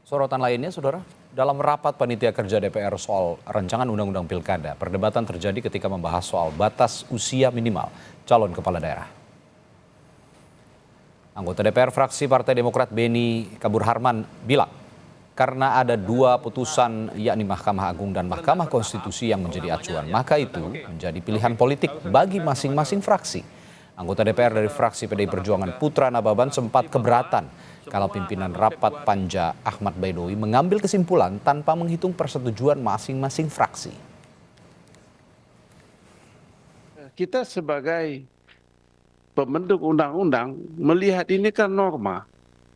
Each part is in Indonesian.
Sorotan lainnya, Saudara, dalam rapat panitia kerja DPR soal rancangan undang-undang pilkada, perdebatan terjadi ketika membahas soal batas usia minimal calon kepala daerah. Anggota DPR fraksi Partai Demokrat Beni Kabur Harman bilang, karena ada dua putusan yakni Mahkamah Agung dan Mahkamah Konstitusi yang menjadi acuan, maka itu menjadi pilihan politik bagi masing-masing fraksi. Anggota DPR dari fraksi PDI Perjuangan Putra Nababan sempat keberatan kalau pimpinan rapat Panja Ahmad Baidowi mengambil kesimpulan tanpa menghitung persetujuan masing-masing fraksi. Kita sebagai pembentuk undang-undang melihat ini kan norma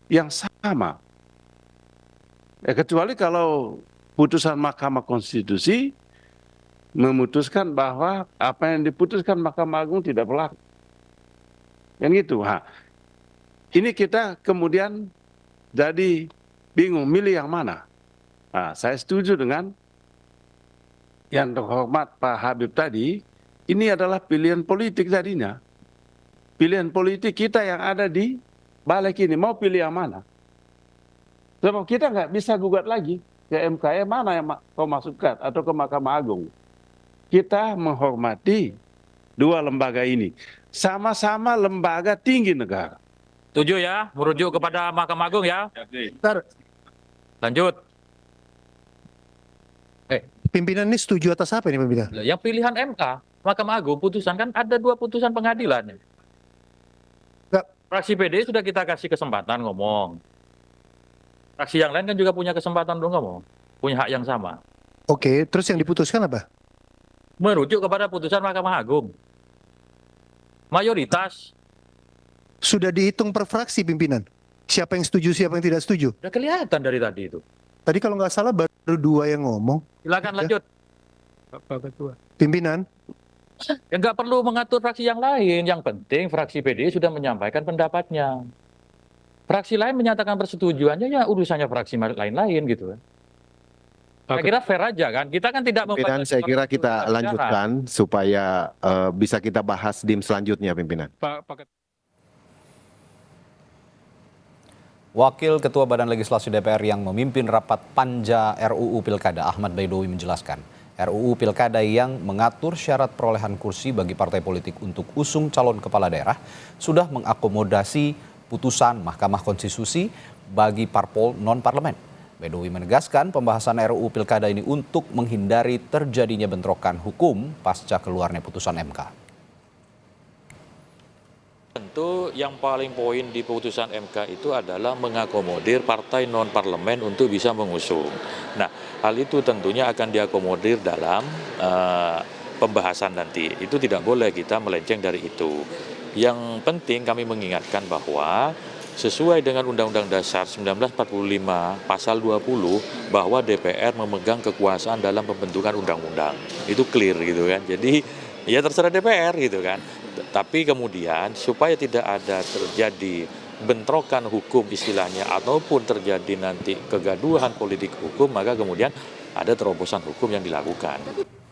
yang sama. Kecuali kalau putusan Mahkamah Konstitusi memutuskan bahwa apa yang diputuskan Mahkamah Agung tidak berlaku. Yang gitu. Ini kita kemudian jadi bingung milih yang mana. Saya setuju dengan yang terhormat Pak Habib tadi. Ini adalah pilihan politik tadinya. Pilihan politik kita yang ada di balik ini. Mau pilih yang mana? Sebab kita nggak bisa gugat lagi ke MK, mana yang kau masukkan atau ke Mahkamah Agung. Kita menghormati dua lembaga ini. Sama-sama lembaga tinggi negara. Setuju ya, merujuk kepada Mahkamah Agung ya. Lanjut. Pimpinan ini setuju atas apa ini pimpinan? Yang pilihan MK, Mahkamah Agung putusan kan ada dua putusan pengadilan. Fraksi PD sudah kita kasih kesempatan ngomong. Fraksi yang lain kan juga punya kesempatan untuk ngomong, punya hak yang sama. Oke, terus yang diputuskan apa? Merujuk kepada putusan Mahkamah Agung. Mayoritas. Sudah dihitung per fraksi pimpinan? Siapa yang setuju, siapa yang tidak setuju? Udah kelihatan dari tadi itu. Tadi kalau nggak salah baru dua yang ngomong. Silakan lanjut. Pak Ketua. Pimpinan? Ya nggak perlu mengatur fraksi yang lain. Yang penting fraksi PDI sudah menyampaikan pendapatnya. Fraksi lain menyatakan persetujuannya, ya urusannya fraksi lain-lain gitu kan. Saya kira fair aja kan. Kita kan tidak Pimpinan, saya kira kita lanjutkan supaya bisa kita bahas di selanjutnya, pimpinan. Wakil Ketua Badan Legislasi DPR yang memimpin rapat Panja RUU Pilkada Ahmad Baidowi menjelaskan, RUU Pilkada yang mengatur syarat perolehan kursi bagi partai politik untuk usung calon kepala daerah sudah mengakomodasi putusan Mahkamah Konstitusi bagi parpol non-parlemen. Baidowi menegaskan pembahasan RUU Pilkada ini untuk menghindari terjadinya bentrokan hukum pasca keluarnya putusan MK. Tentu yang paling poin di putusan MK itu adalah mengakomodir partai non-parlemen untuk bisa mengusung. Nah, hal itu tentunya akan diakomodir dalam pembahasan nanti. Itu tidak boleh kita melenceng dari itu. Yang penting kami mengingatkan bahwa sesuai dengan Undang-Undang Dasar 1945 Pasal 20 bahwa DPR memegang kekuasaan dalam pembentukan undang-undang. Itu clear gitu kan. Jadi ya terserah DPR gitu kan. Tapi kemudian supaya tidak ada terjadi bentrokan hukum istilahnya ataupun terjadi nanti kegaduhan politik hukum, maka kemudian ada terobosan hukum yang dilakukan.